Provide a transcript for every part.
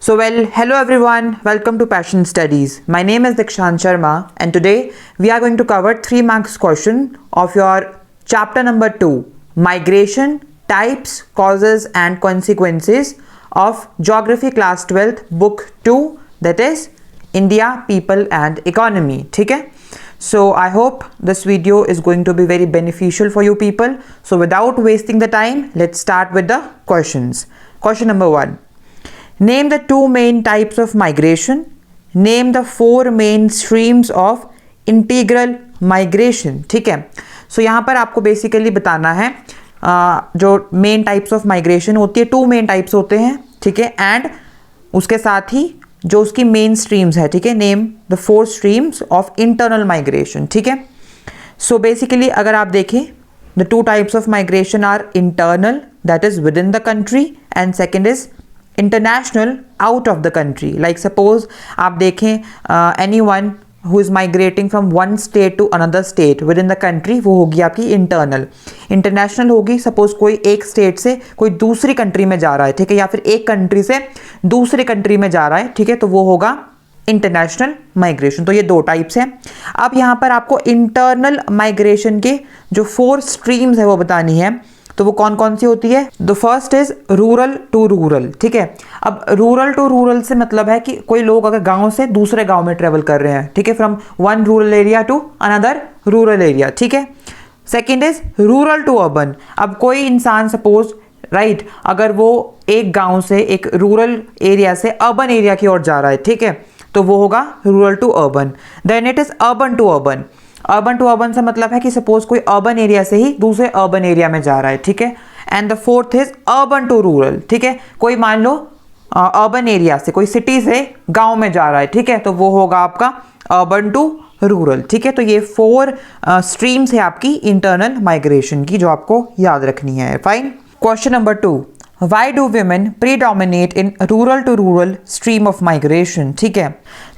Hello everyone, welcome to Passion Studies. My name is Dikshant Sharma and today we are going to cover 3 marks question of your chapter number 2, Migration, Types, Causes and Consequences of Geography Class 12th Book 2, that is India, People and Economy. ठीक है? So I hope this video is going to be very beneficial for you people. So without wasting the time, let's start with the questions. Question number 1. Name the 2 main types of migration. Name the 4 main streams of integral migration. ठीक है, सो यहाँ पर आपको basically बताना है जो main types of migration होती है, 2 मेन टाइप्स होते हैं. ठीक है, एंड उसके साथ ही जो उसकी मेन स्ट्रीम्स है. ठीक है, name the 4 streams of internal migration. ठीक है, सो बेसिकली अगर आप देखें the 2 types of migration are internal, that is within the country, and second is international out of the country. Like suppose आप देखें anyone who is migrating from one state to another state within the country, वो होगी आपकी internal. International होगी suppose कोई एक state से कोई दूसरी कंट्री में जा रहा है. ठीक है, या फिर एक कंट्री से दूसरी कंट्री में जा रहा है. ठीक है, तो वो होगा इंटरनेशनल माइग्रेशन. तो ये 2 टाइप्स हैं. अब यहाँ पर आपको इंटरनल माइग्रेशन के जो 4 स्ट्रीम्स है वो बतानी है. तो वो कौन कौन सी होती है? The first is rural to rural. ठीक है, अब रूरल टू रूरल से मतलब है कि कोई लोग अगर गांव से दूसरे गांव में ट्रेवल कर रहे हैं. ठीक है, from one rural area to another rural area. ठीक है, second is rural to urban. अब कोई इंसान सपोज राइट अगर वो एक गांव से एक रूरल एरिया से अर्बन एरिया की ओर जा रहा है. ठीक है, तो वो होगा rural to urban. Then it is urban to urban. Urban to urban से मतलब है कि सपोज कोई अर्बन एरिया से ही दूसरे अर्बन एरिया में जा रहा है. ठीक है, and the fourth is urban to rural. ठीक है, कोई मान लो अर्बन एरिया से कोई सिटी से गांव में जा रहा है. ठीक है, तो वो होगा आपका अर्बन टू रूरल. ठीक है, तो ये 4 स्ट्रीम्स है आपकी इंटरनल माइग्रेशन की जो आपको याद रखनी है. Fine. Question number 2. Why do women predominate in rural to rural stream of migration? ठीक है,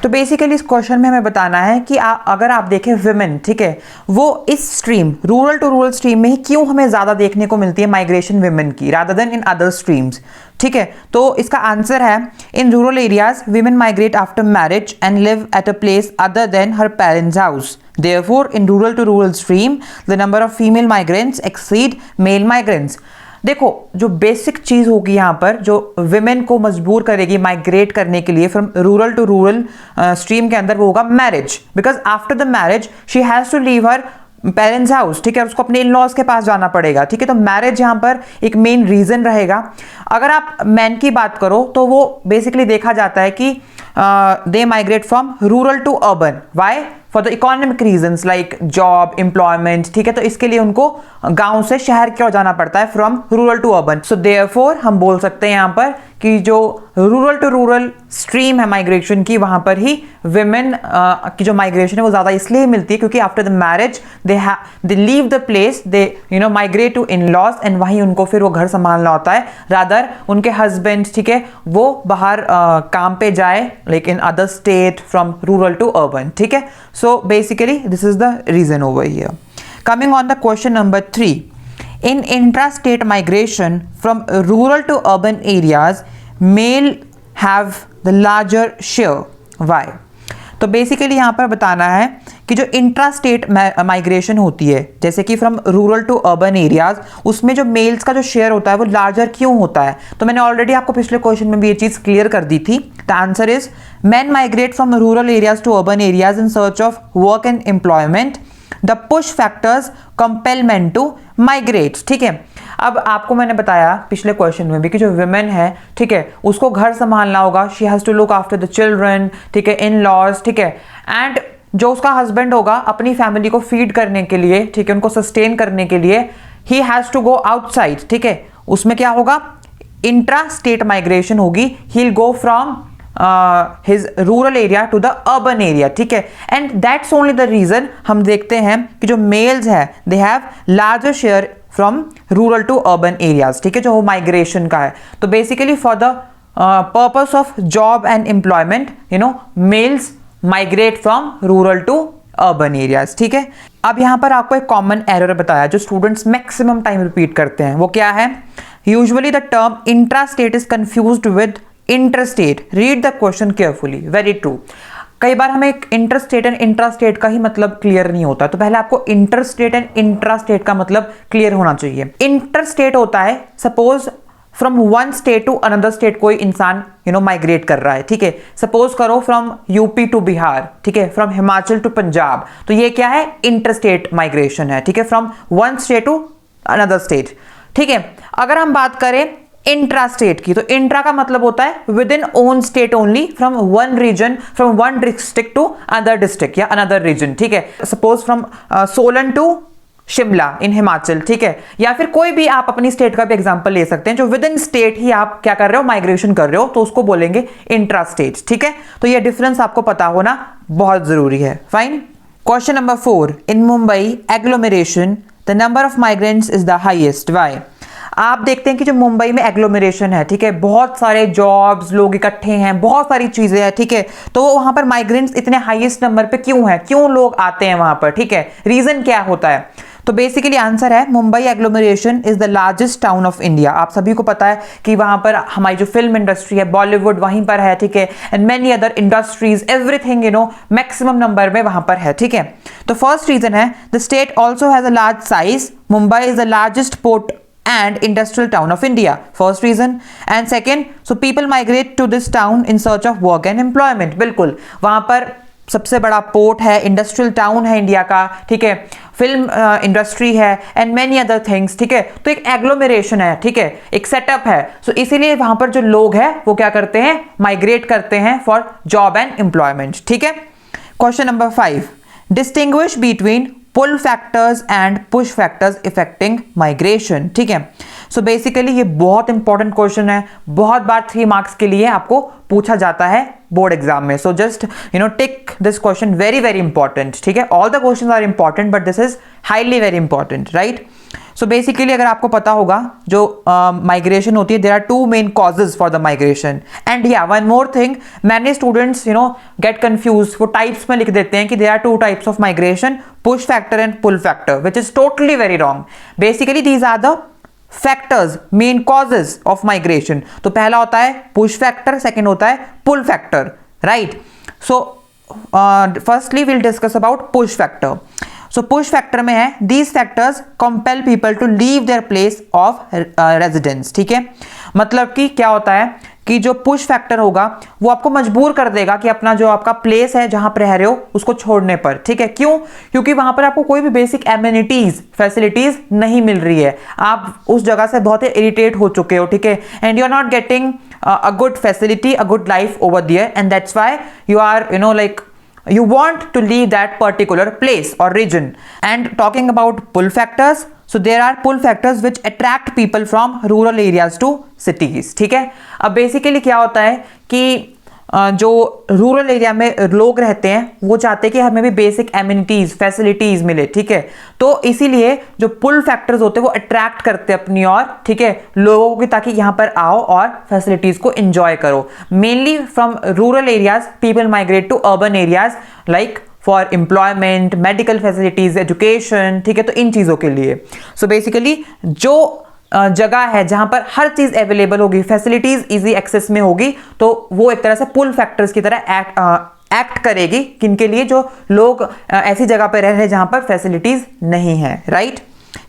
तो बेसिकली इस क्वेश्चन में हमें बताना है कि अगर आप देखें women, ठीक है, वो इस stream rural to rural stream में ही क्यों हमें ज़्यादा देखने को मिलती है माइग्रेशन women की rather than in other streams. ठीक है, तो इसका आंसर है in rural areas women migrate after marriage and live at a place other than her parents' house. Therefore, in rural to rural stream, the number of female migrants exceed male migrants. देखो जो basic चीज़ होगी यहाँ पर जो women को मजबूर करेगी migrate करने के लिए from rural to rural stream के अंदर, वो होगा marriage. Because after the marriage she has to leave her parents house. ठीक है, उसको अपने इन लॉज के पास जाना पड़ेगा. ठीक है, तो मैरिज यहाँ पर एक मेन रीज़न रहेगा. अगर आप मैन की बात करो तो वो बेसिकली देखा जाता है कि they migrate from rural to urban. Why? For the economic reasons like job, employment. ठीक है, तो इसके लिए उनको गांव से शहर क्यों जाना पड़ता है from rural to urban. So therefore हम बोल सकते हैं यहाँ पर कि जो रूरल टू रूरल स्ट्रीम है माइग्रेशन की, वहां पर ही विमेन की जो माइग्रेशन है वो ज़्यादा इसलिए मिलती है क्योंकि after the marriage they leave the place, they migrate to in laws, and वहीं उनको फिर वो घर संभालना होता है रादर उनके हस्बैंड. ठीक है, वो बाहर काम पे जाए like in other state from rural to urban. ठीक है, so basically this is the reason over here. Coming on the question number 3. In intra-state migration from rural to urban areas, male have the larger share. Why? तो basically यहाँ पर बताना है कि जो intra state migration होती है जैसे कि from rural to urban areas, उसमें जो मेल्स का जो शेयर होता है वो लार्जर क्यों होता है. तो मैंने ऑलरेडी आपको पिछले क्वेश्चन में भी ये चीज़ क्लियर कर दी थी. The answer is man migrate from rural areas to urban areas in search of work and employment. The push factors compel men to migrate. ठीक है, अब आपको मैंने बताया पिछले क्वेश्चन में भी कि जो विमेन है, ठीक है, उसको घर संभालना होगा. She has to look after the children. ठीक है, इन लॉज. ठीक है, एंड जो उसका हस्बैंड होगा अपनी फैमिली को फीड करने के लिए, ठीक है, उनको सस्टेन करने के लिए ही हैज़ टू गो आउटसाइड. ठीक है, उसमें क्या होगा? इंट्रा स्टेट माइग्रेशन होगी. He will go from his rural area to the urban area. ठीक है, and that's only the reason हम देखते हैं कि जो males है they have larger share from rural to urban areas. ठीक है, जो माइग्रेशन का है. तो basically for the purpose of job and employment, you know, males migrate from rural to urban areas. ठीक है, अब यहाँ पर आपको एक कॉमन एरर बताया जो स्टूडेंट्स मैक्सिमम टाइम रिपीट करते हैं. वो क्या है? Usually the term intra state is confused with interstate, read the question carefully, very true. कई बार हमें इंटरस्टेट एंड इंट्रास्टेट का ही मतलब क्लियर नहीं होता, तो पहले आपको इंटरस्टेट एंड इंट्रास्टेट का मतलब क्लियर होना चाहिए। इंटरस्टेट होता है suppose from one state to another state कोई इंसान माइग्रेट कर रहा है, ठीक है। सपोज करो फ्रॉम यूपी टू बिहार, ठीक है, फ्रॉम हिमाचल टू पंजाब, तो ये क्या है, इंटरस्टेट माइग्रेशन है, ठीक है, from one state to another state, ठीक है। अगर हम बात करें इंट्रास्टेट की, तो इंट्रा का मतलब होता है within own state only, from one region, from one district to another district या अनदर रीजन, ठीक है। Suppose from Solan to Shimla in Himachal, ठीक है। या फिर कोई भी आप अपनी स्टेट का भी एग्जांपल ले सकते हैं जो विद इन स्टेट ही आप क्या कर रहे हो, माइग्रेशन कर रहे हो, तो उसको बोलेंगे इंट्रा स्टेट, ठीक है। तो ये डिफरेंस आपको पता होना बहुत जरूरी है। Fine. Question number 4, in Mumbai agglomeration the number of migrants is the highest, why. आप देखते हैं कि जो मुंबई में एग्लोमेरेशन है, ठीक है, बहुत सारे जॉब्स, लोग इकट्ठे हैं, बहुत सारी चीजें हैं, ठीक है, तो वहां पर माइग्रेंट्स इतने हाईएस्ट नंबर पे क्यों है, क्यों लोग आते हैं वहां पर, ठीक है, रीजन क्या होता है। तो बेसिकली आंसर है Mumbai agglomeration is the largest town of India. आप सभी को पता है कि वहां पर हमारी जो फिल्म इंडस्ट्री है, बॉलीवुड वहीं पर है, ठीक है, and many other industries, everything maximum number में वहां पर है, ठीक है। तो फर्स्ट रीजन है the state also has a large size, Mumbai is the largest port and industrial town of India, first reason. And second, so people migrate to this town in search of work and employment. बिल्कुल, वहां पर सबसे बड़ा port है, industrial town है India का, ठीक है, फिल्म इंडस्ट्री है एंड मेनी अदर थिंग्स, ठीक है। तो एक एग्लोमेरेशन है, ठीक है, एक सेटअप है, सो इसीलिए वहां पर जो लोग हैं वो क्या करते हैं, माइग्रेट करते हैं फॉर जॉब एंड एम्प्लॉयमेंट, ठीक है। Question number 5, distinguish between pull factors and push factors affecting migration, ठीक है। सो बेसिकली ये बहुत इंपॉर्टेंट क्वेश्चन है, बहुत बार 3 मार्क्स के लिए आपको पूछा जाता है बोर्ड एग्जाम में। So just tick this question, very very important, ठीक है। All the questions are important but this is highly very important, right. So basically अगर आपको पता होगा जो माइग्रेशन होती है, there are 2 main causes for the migration. And या one more thing, many students get confuse, वो टाइप्स में लिख देते हैं कि there are 2 types of migration, push factor and pull factor, which is totally very wrong. Basically these are the factors, main causes of migration. तो पहला होता है पुश फैक्टर, सेकेंड होता है pull factor, right. So firstly will discuss about push factor. So push factor में है these factors compel people to leave their place of residence, ठीक है। मतलब कि क्या होता है कि जो पुश फैक्टर होगा वो आपको मजबूर कर देगा कि अपना जो आपका प्लेस है जहां पर रह रहे हो उसको छोड़ने पर, ठीक है। क्यों? क्योंकि वहां पर आपको कोई भी बेसिक एमिनिटीज, फैसिलिटीज नहीं मिल रही है, आप उस जगह से बहुत ही इरिटेट हो चुके हो, ठीक है, and you are not getting a good facility, a good life over there, and that's why you are like you want to leave that particular place or region. And talking about pull factors, so there are pull factors which attract people from rural areas to cities, ठीक है। अब basically क्या होता है कि जो rural area में लोग रहते हैं वो चाहते हैं कि हमें भी बेसिक एमिनिटीज, फैसिलिटीज मिले, ठीक है। तो इसीलिए जो पुल फैक्टर्स होते हैं वो अट्रैक्ट करते हैं अपनी ओर, ठीक है, लोगों को, ताकि यहाँ पर आओ और फैसिलिटीज को एंजॉय करो। Mainly from rural areas people migrate to urban areas like for employment, medical facilities, education, ठीक है, तो इन चीज़ों के लिए। सो बेसिकली जो जगह है जहां पर हर चीज अवेलेबल होगी, फैसिलिटीज इजी एक्सेस में होगी, तो वो एक तरह से पुल फैक्टर्स की तरह एक्ट करेगी, किनके लिए, जो लोग ऐसी जगह पर रह रहे हैं जहां पर फैसिलिटीज नहीं है, right.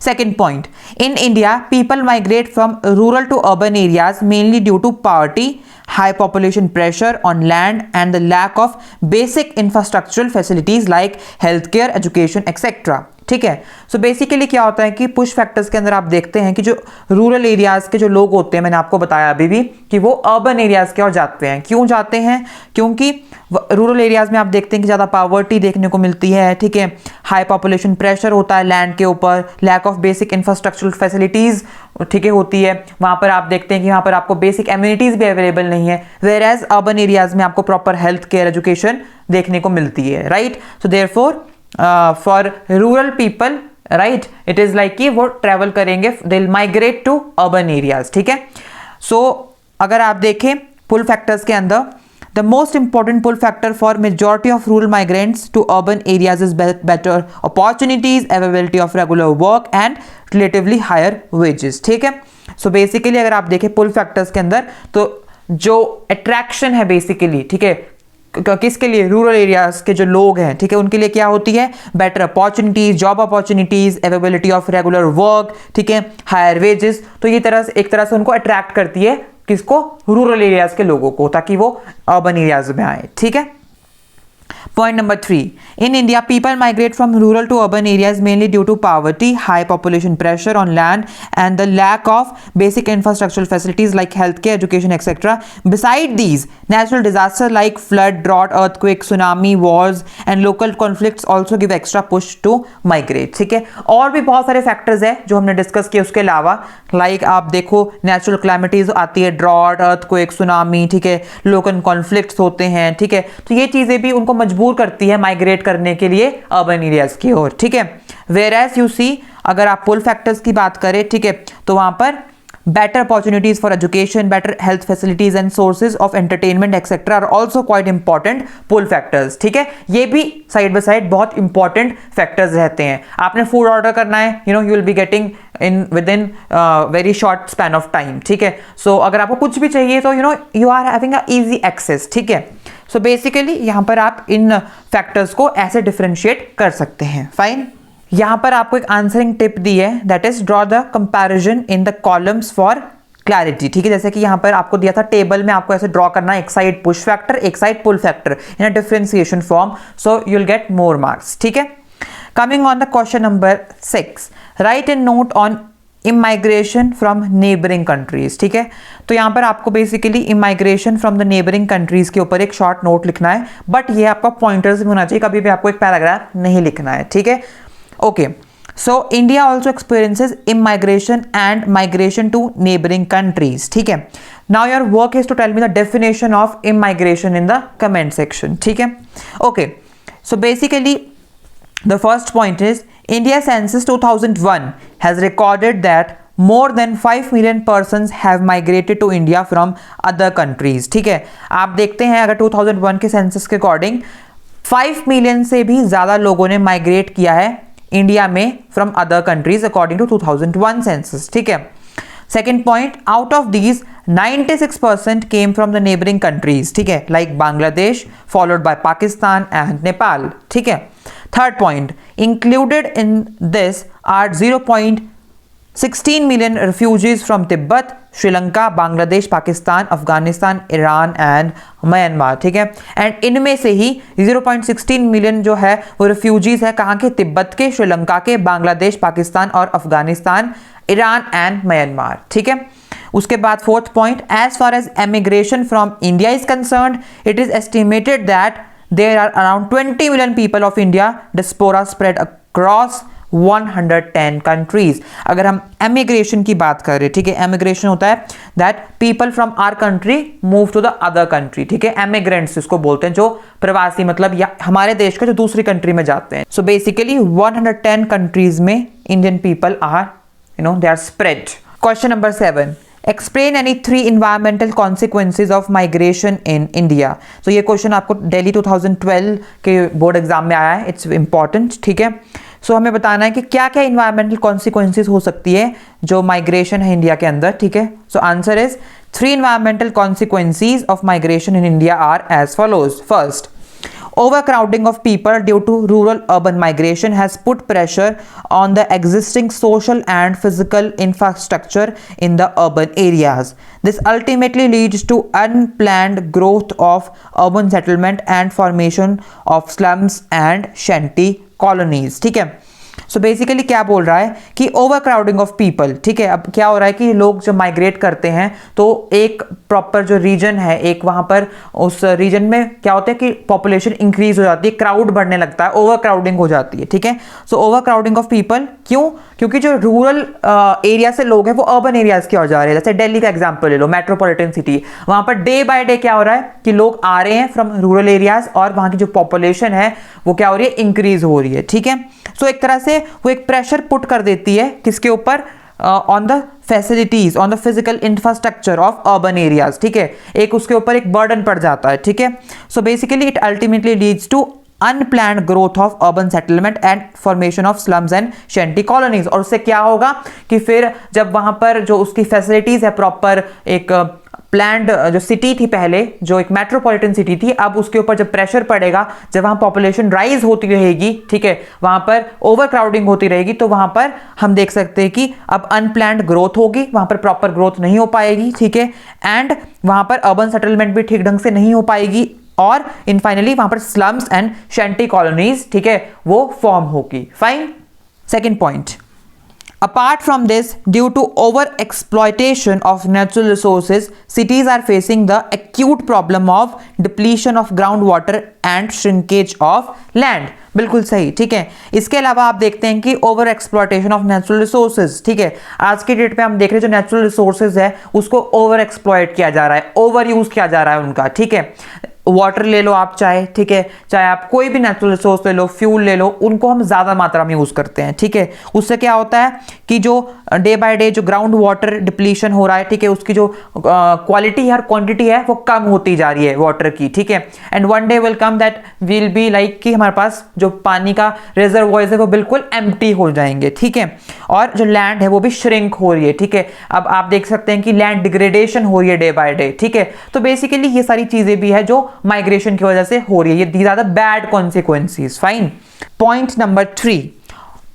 Second point, in India people migrate from rural to urban areas mainly due to poverty, high population pressure on land and the lack of basic infrastructural facilities like healthcare, education, etc. ठीक है। So basically क्या होता है कि push factors के अंदर आप देखते हैं कि जो रूरल एरियाज के जो लोग होते हैं, मैंने आपको बताया अभी भी कि वो अर्बन एरियाज की ओर जाते हैं। क्यों जाते हैं? क्योंकि रूरल एरियाज में आप देखते हैं कि ज़्यादा पॉवर्टी देखने को मिलती है, ठीक है, हाई पॉपुलेशन प्रेशर होता है लैंड के ऊपर, lack of basic infrastructural facilities, ठीक है, होती है। वहाँ पर आप देखते हैं कि वहाँ पर आपको बेसिक एम्यूनिटीज़ भी अवेलेबल नहीं है, वेयर एज अर्बन एरियाज में आपको प्रॉपर हेल्थ केयर, एजुकेशन देखने को मिलती है, right. So therefore for rural people, right, it is like कि वो ट्रैवल करेंगे, they will migrate to urban areas, ठीक है। सो अगर आप देखें पुल फैक्टर्स के अंदर, the most important pull factor for majority of rural migrants to urban areas is better opportunities, availability of regular work and relatively higher wages, ठीक है। So basically अगर आप देखें पुल फैक्टर्स के अंदर, तो जो अट्रैक्शन है बेसिकली, ठीक है, किसके लिए, रूरल एरियाज के जो लोग हैं, ठीक है, उनके लिए क्या होती है, better opportunities, job opportunities, availability of regular work, ठीक है, हायर वेजेस। तो ये एक तरह से उनको अट्रैक्ट करती है, किसको, रूरल एरियाज के लोगों को, ताकि वो अर्बन एरियाज में आए, ठीक है। Point number 3. In India, people migrate from rural to urban areas mainly due to poverty, high population pressure on land, and the lack of basic infrastructural facilities like healthcare, education, etc. Beside these, natural disasters like flood, drought, earthquake, tsunami, wars, and local conflicts also give extra push to migrate. ठीक है, और भी बहुत सारे factors है जो हमने discuss किए उसके अलावा, लाइक आप देखो नेचुरल क्लाइमेटीज आती है, ड्रॉट, अर्थक्वेक, सुनामी, ठीक है, लोकल कॉन्फ्लिक्ट्स होते हैं, ठीक है, तो ये चीजें भी उनको मजबूर करती है माइग्रेट करने के लिए अर्बन एरियाज की ओर, ठीक है। वेयर एज यू सी, अगर आप पुल फैक्टर्स की बात करें, ठीक है, तो वहां पर better opportunities for education, better health facilities and sources of entertainment etc are also quite important pull factors, ठीक है। ये भी साइड बाय साइड बहुत इंपॉर्टेंट फैक्टर्स रहते हैं। आपने फूड ऑर्डर करना है, you will be getting within very short span of time, ठीक है। सो अगर आपको कुछ भी चाहिए तो you are having a easy access, ठीक है। सो बेसिकली यहाँ पर आप इन फैक्टर्स को ऐसे डिफरेंशिएट कर सकते हैं। फाइन, यहां पर आपको एक आंसरिंग टिप दी है, that is draw the comparison in the columns for clarity, ठीक है। जैसे कि यहां पर आपको दिया था टेबल में, आपको ऐसे ड्रॉ करना है, एक साइड पुश फैक्टर, एक side pull factor in a differentiation form, so you will get more marks, ठीक है। Coming on the question number 6, write an note on immigration from neighbouring countries, ठीक है। तो यहां पर आपको basically immigration from the neighbouring countries के ऊपर एक शॉर्ट नोट लिखना है, बट ये आपका पॉइंटर्स में होना चाहिए, कभी भी आपको एक पैराग्राफ नहीं लिखना है, ठीक है। Okay, so India also experiences immigration and migration to neighboring countries, ठीक है। Now your work is to tell me the definition of immigration in the comment section, ठीक है। Okay, so basically the first point is India Census 2001 has recorded that more than 5 million persons have migrated to India from other countries, ठीक है। आप देखते हैं अगर 2001 के census के अकॉर्डिंग 5 मिलियन से भी ज्यादा लोगों ने माइग्रेट किया है इंडिया में from other countries according to 2001 census, ठीक है। Second point, out of these 96% came from the neighbouring countries, ठीक है, like Bangladesh followed by Pakistan and Nepal, ठीक है। Third point, included in this are 0.16 million refugees from Tibet, Sri Lanka, Bangladesh, Pakistan, Afghanistan, Iran and Myanmar, ठीक है। And इनमें से ही 0.16 मिलियन जो है वो रिफ्यूजीज है, कहाँ के, तिब्बत के, श्रीलंका के, बांग्लादेश, पाकिस्तान और अफगानिस्तान, ईरान एंड म्यांमार, ठीक है। उसके बाद fourth point, as far as emigration from India is concerned, it is estimated that there are around 20 million people of India diaspora spread across 110 countries. अगर हम एमिग्रेशन की बात करें, ठीक है, एमिग्रेशन होता है that people from our country move to the other country, ठीक है, एमिग्रेंट्स इसको बोलते हैं, जो प्रवासी, मतलब या हमारे देश के जो दूसरी कंट्री में जाते हैं। सो बेसिकली 110 कंट्रीज में Indian people are they are spread. Question number 7, explain any 3 environmental consequences of migration in India। तो ये क्वेश्चन आपको दिल्ली 2012 के बोर्ड एग्जाम में आया है, इट्स इंपॉर्टेंट, ठीक है। सो हमें बताना है कि क्या क्या इन्वायरमेंटल कॉन्सिक्वेंसेज हो सकती है जो माइग्रेशन है इंडिया के अंदर, ठीक है। So answer is 3 environmental consequences of migration in India are as follows। First, overcrowding of people due to rural-urban migration has put pressure on the existing social and physical infrastructure in the urban areas. This ultimately leads to unplanned growth of urban settlement and formation of slums and shanty colonies, ठीक है। So basically क्या बोल रहा है कि over crowding of people, ठीक है। अब क्या हो रहा है कि लोग जब माइग्रेट करते हैं तो एक प्रॉपर जो रीजन है, एक वहां पर उस रीजन में क्या होता है कि पॉपुलेशन इंक्रीज हो जाती है, क्राउड बढ़ने लगता है, ओवर क्राउडिंग हो जाती है, ठीक है। So over crowding of people क्यों, क्योंकि जो रूरल एरिया से लोग हैं वो अर्बन एरियाज की ओर जा रहे हैं। जैसे दिल्ली का एग्जाम्पल ले लो, मेट्रोपॉलिटन सिटी, वहां पर डे बाय डे क्या हो रहा है कि लोग आ रहे हैं फ्रॉम रूरल एरियाज और वहां की जो पॉपुलेशन है वो क्या हो रही है, इंक्रीज हो रही है, ठीक है। सो एक तरह से वो एक प्रेशर पुट कर देती है किसके ऊपर, on the facilities, on the physical infrastructure of urban areas, ठीक है। एक उसके ऊपर एक बर्डन पड़ जाता है, ठीक है। So basically it ultimately leads to unplanned growth of urban settlement and formation of slums and shanty colonies. और उससे क्या होगा कि फिर जब वहां पर जो उसकी फैसिलिटीज है, प्रॉपर एक प्लान्ड जो सिटी थी पहले, जो एक मेट्रोपॉलिटन सिटी थी, अब उसके ऊपर जब प्रेशर पड़ेगा, जब वहां पॉपुलेशन राइज होती रहेगी, ठीक है, वहां पर ओवर क्राउडिंग होती रहेगी, तो वहां पर हम देख सकते हैं कि अब अनप्लान्ड ग्रोथ होगी, वहां पर प्रॉपर ग्रोथ नहीं हो पाएगी, ठीक है, एंड वहां पर अर्बन सेटलमेंट भी ठीक ढंग से नहीं हो पाएगी, और इन फाइनली वहां पर स्लम्स एंड शेंटी कॉलोनीज, ठीक है, वो फॉर्म होगी। Fine. Second point, apart from this, due to over exploitation of natural resources, cities are facing the acute problem of depletion of groundwater and shrinkage of land। बिल्कुल सही, ठीक है। इसके अलावा आप देखते हैं कि over exploitation of natural resources, ठीक है, आज की डेट पे हम देख रहे हैं जो नेचुरल रिसोर्सेज है उसको ओवर एक्सप्लॉयट किया जा रहा है, ओवर यूज किया जा रहा है उनका, ठीक है। वाटर ले लो आप, चाहे, ठीक है, चाहे आप कोई भी नेचुरल रिसोर्स ले लो, फ्यूल ले लो, उनको हम ज़्यादा मात्रा में यूज़ करते हैं, ठीक है। उससे क्या होता है कि जो डे बाय डे जो ग्राउंड वाटर डिप्लीशन हो रहा है, ठीक है, उसकी जो क्वालिटी और क्वांटिटी है वो कम होती जा रही है वाटर की, ठीक है। And one day will come that will be like कि हमारे पास जो पानी का रिजर्वॉयर्स है वो बिल्कुल एम्प्टी हो जाएंगे, ठीक है, और जो लैंड है वो भी श्रिंक हो रही है, ठीक है। अब आप देख सकते हैं कि लैंड डिग्रेडेशन हो रही है डे बाय डे, ठीक है। तो बेसिकली ये सारी चीज़ें भी है जो माइग्रेशन की वजह से हो रही है, ये these are the bad consequences. Fine. Point number 3,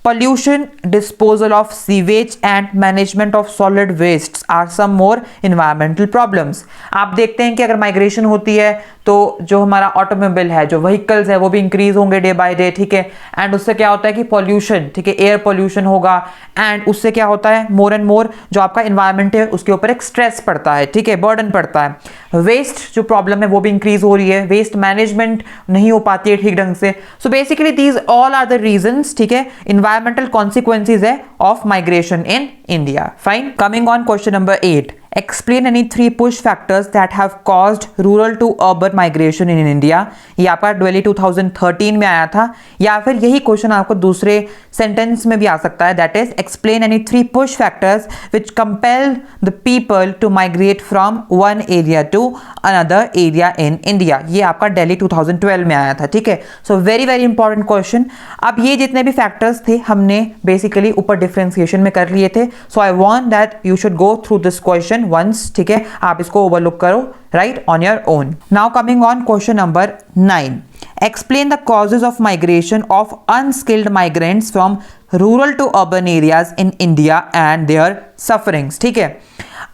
pollution, disposal of sewage and management of solid wastes are some more environmental problems। आप देखते हैं कि अगर माइग्रेशन होती है तो जो हमारा ऑटोमोबाइल है, जो व्हीकल्स है वो भी इंक्रीज होंगे डे बाय डे, ठीक है, एंड उससे क्या होता है कि पॉल्यूशन, ठीक है, एयर पॉल्यूशन होगा, एंड उससे क्या होता है मोर एंड मोर जो आपका इन्वायरमेंट है उसके ऊपर एक स्ट्रेस पड़ता है, ठीक है, बर्डन पड़ता है। वेस्ट जो प्रॉब्लम है वो भी इंक्रीज हो रही है, वेस्ट मैनेजमेंट नहीं हो पाती है ठीक ढंग से। So basically these all are the reasons, ठीक है, environmental consequences है of migration in India। Fine। Coming on question number 8, explain any 3 push factors that have caused rural to urban migration in India। ये आपका डुएली 2013 में आया था, या फिर यही क्वेश्चन आपको दूसरे सेंटेंस में भी आ सकता है, that is explain any 3 push factors which compel the people to migrate from one area to another area in India। ये आपका दिल्ली 2012 में आया था, ठीक है। So very very important question. अब ये जितने भी फैक्टर्स थे हमने बेसिकली ऊपर डिफरेंशिएशन में कर लिए थे, so I want that you should go through this question once, ठीक है, आप इसको ओवरलुक करो right on your own. Now coming on question number 9, explain the causes of migration of unskilled migrants from rural to urban areas in India and their sufferings। ठीक है,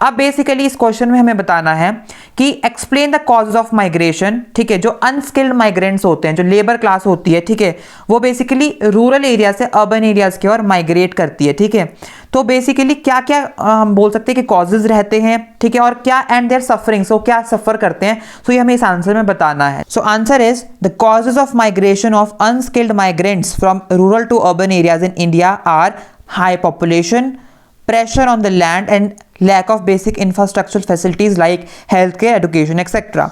अब basically इस question में हमें बताना है कि explain the causes of migration, ठीक है, जो अनस्किल्ड माइग्रेंट्स होते हैं, जो लेबर क्लास होती है, ठीक है, वो बेसिकली रूरल एरिया से अर्बन एरियाज की ओर माइग्रेट करती है, ठीक है। तो बेसिकली क्या क्या हम बोल सकते हैं कि कॉजेज रहते हैं, ठीक है, और क्या एंड देयर सफरिंग, सो क्या सफर करते हैं, सो ये हमें इस आंसर में बताना है। So answer is the causes of migration of unskilled migrants from rural to urban areas in India are high population, pressure on the land and lack of basic infrastructural facilities like healthcare, education, etc।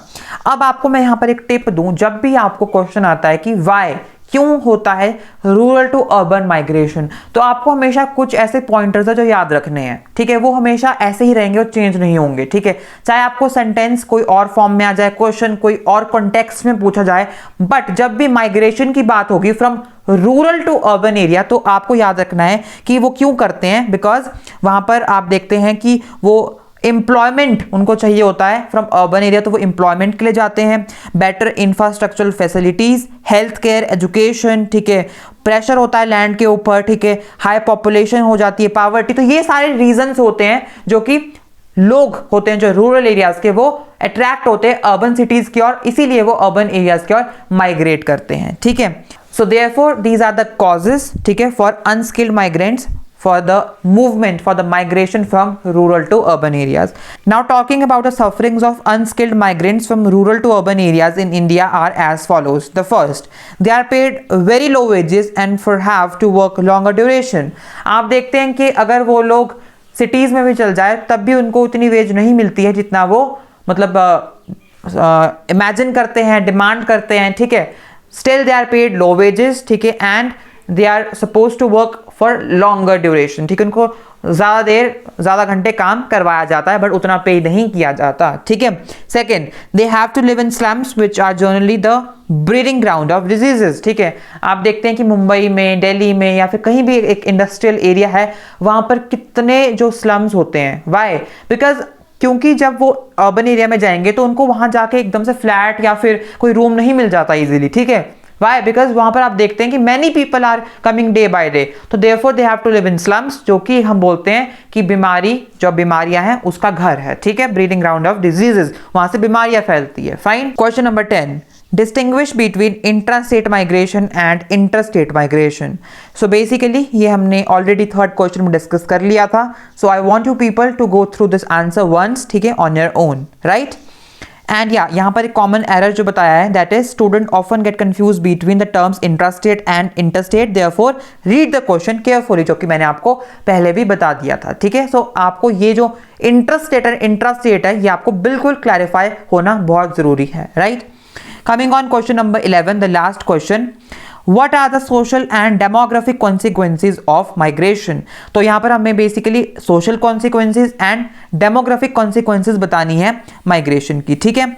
अब आपको मैं यहाँ पर एक tip दूं, जब भी आपको क्वेश्चन आता है कि why, क्यों होता है रूरल टू अर्बन माइग्रेशन, तो आपको हमेशा कुछ ऐसे पॉइंटर्स है जो याद रखने हैं, ठीक है, वो हमेशा ऐसे ही रहेंगे और चेंज नहीं होंगे, ठीक है, चाहे आपको सेंटेंस कोई और फॉर्म में आ जाए, क्वेश्चन कोई और कॉन्टेक्स्ट में पूछा जाए, बट जब भी माइग्रेशन की बात होगी from rural to urban area तो आपको याद रखना है कि वो क्यों करते हैं, बिकॉज वहां पर आप देखते हैं कि वो एम्प्लॉयमेंट उनको चाहिए होता है फ्रॉम अर्बन एरिया, तो वो एम्प्लॉयमेंट के लिए जाते हैं, better infrastructural facilities, health care, education, ठीक है, प्रेशर होता है लैंड के ऊपर, ठीक है, हाई पॉपुलेशन हो जाती है, पावर्टी, तो ये सारे रीजंस होते हैं जो कि लोग होते हैं जो रूरल एरियाज के वो अट्रैक्ट होते हैं अर्बन सिटीज की ओर, इसीलिए वो अर्बन एरियाज की ओर माइग्रेट करते हैं, ठीक है। So therefore these are the causes, ठीक है, for unskilled migrants for the movement, for the migration from rural to urban areas। Now talking about the sufferings of unskilled migrants from rural to urban areas in India are as follows। The first, they are paid very low wages and for have to work longer duration। आप देखते हैं कि अगर वो लोग cities में भी चल जाए तब भी उनको उतनी वेज नहीं मिलती है जितना वो मतलब इमेजिन करते हैं, डिमांड करते हैं, ठीक है। Still they are paid low wages, ठीक है, and they are suppose to work for longer duration, ठीक है, उनको ज़्यादा देर ज़्यादा घंटे काम करवाया जाता है बट उतना पे नहीं किया जाता, ठीक है। Second, they have to live in slums which are generally the breeding ground of diseases, ठीक है। आप देखते हैं कि मुंबई में, दिल्ली में या फिर कहीं भी एक इंडस्ट्रियल एरिया है, वहाँ पर कितने जो स्लम्स होते हैं, वाई, बिकॉज क्योंकि जब वो अर्बन एरिया में जाएंगे तो उनको वहां जाके एकदम से फ्लैट या फिर कोई रूम नहीं मिल जाता इजीली, ठीक है। वाई? बिकॉज वहां पर आप देखते हैं कि many people are coming day by day, तो therefore they have to live in slums, जो कि हम बोलते हैं कि जो बीमारियां हैं उसका घर है, ठीक है, ब्रीडिंग ग्राउंड ऑफ डिजीजेस, वहां से बीमारियां फैलती है। Fine. Question number 10, distinguish between intrastate migration and interstate migration. So basically ये हमने ऑलरेडी थर्ड क्वेश्चन में डिस्कस कर लिया था, so I want you people to go through this answer once, ठीक है, on your own, right. And यहाँ पर एक कॉमन एरर जो बताया है, that is student often get confuse between the terms intrastate and interstate, therefore read the question carefully, जो कि मैंने आपको पहले भी बता दिया था, ठीक है। सो आपको ये जो इंटरस्टेट और इंट्रास्टेट है ये आपको बिल्कुल क्लैरिफाई होना बहुत जरूरी है, right. Coming on question number 11, the last question. What are the social and demographic consequences of migration? तो यहाँ पर हमें basically social consequences and demographic consequences बतानी है migration की, ठीक है।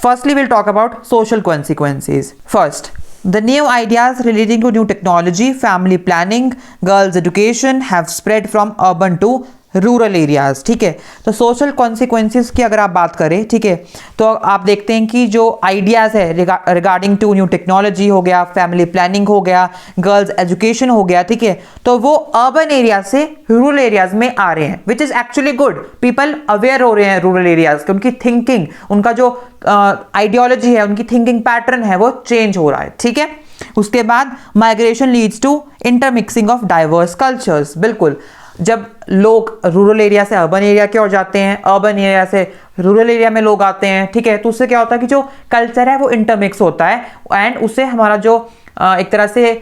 Firstly, we'll talk about social consequences. First, the new ideas relating to new technology, family planning, girls' education have spread from urban to rural areas, ठीक है। तो social consequences की अगर आप बात करें, ठीक है, तो आप देखते हैं कि जो आइडियाज है रिगार्डिंग टू न्यू टेक्नोलॉजी हो गया, फैमिली प्लानिंग हो गया, गर्ल्स एजुकेशन हो गया, ठीक है, तो वो अर्बन एरिया से रूरल एरियाज में आ रहे हैं, which is actually good. People aware हो रहे हैं रूरल एरियाज के, उनकी थिंकिंग, उनका जो आइडियोलॉजी है, उनकी थिंकिंग पैटर्न है वो चेंज हो रहा है, ठीक है। उसके बाद migration leads to intermixing of diverse cultures. बिल्कुल, जब लोग रूरल एरिया से अर्बन एरिया की ओर जाते हैं, अर्बन एरिया से रूरल एरिया में लोग आते हैं, ठीक है, तो उससे क्या होता है कि जो कल्चर है वो इंटरमिक्स होता है, एंड उससे हमारा जो एक तरह से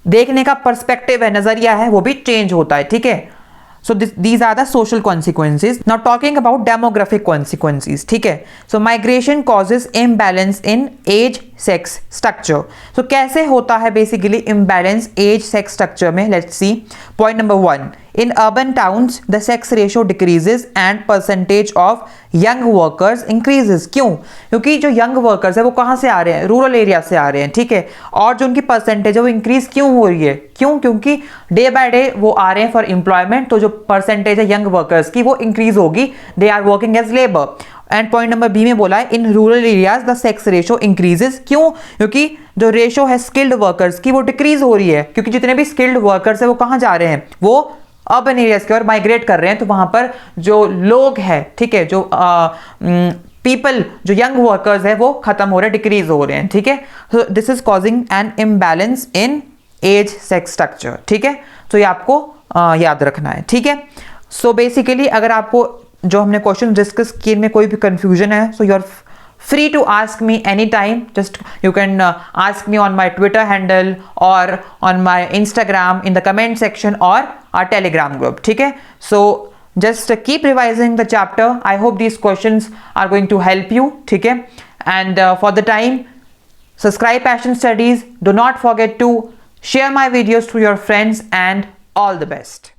देखने का पर्सपेक्टिव है, नजरिया है, वो भी चेंज होता है, ठीक है। So these are the social consequences. Now talking about demographic consequences, ठीक है। So migration causes imbalance in age sex structure. So कैसे होता है basically imbalance age sex structure में? Let's see. Point number 1. In urban towns, the sex ratio decreases and percentage of young workers increases. क्यों? क्योंकि जो young workers है वो कहाँ से आ रहे हैं? रूरल एरिया से आ रहे हैं, ठीक है। और जो उनकी परसेंटेज है वो इंक्रीज क्यों हो रही है? क्यों? क्योंकि डे बाय डे वो आ रहे हैं फॉर एम्प्लॉयमेंट, तो जो परसेंटेज है यंग वर्कर्स की वो इंक्रीज होगी, they are working as labour. And point number b में बोला है in rural areas the sex ratio increases. क्यों? क्योंकि जो रेशो है स्किल्ड वर्कर्स की वो डिक्रीज हो रही है, क्योंकि जितने भी स्किल्ड वर्कर्स है वो कहाँ जा रहे हैं? वो अर्बन एरियाज की ओर माइग्रेट कर रहे हैं, तो वहां पर जो लोग हैं, ठीक है, जो पीपल, जो यंग वर्कर्स है वो खत्म हो रहे हैं, डिक्रीज हो रहे हैं, ठीक है। So this is causing an imbalance in age sex structure, ठीक है। तो ये आपको याद रखना है, ठीक है। सो बेसिकली अगर आपको जो हमने क्वेश्चन डिस्कस किए में कोई भी कंफ्यूजन है, so you are free to ask me anytime. Just you can ask me on my Twitter handle or on my Instagram in the comment section or our Telegram group, ठीक है। So just keep revising the chapter. I hope these questions are going to help you, ठीक है। And for the time, subscribe Passion Studies. Do not forget to share my videos to your friends, and all the best.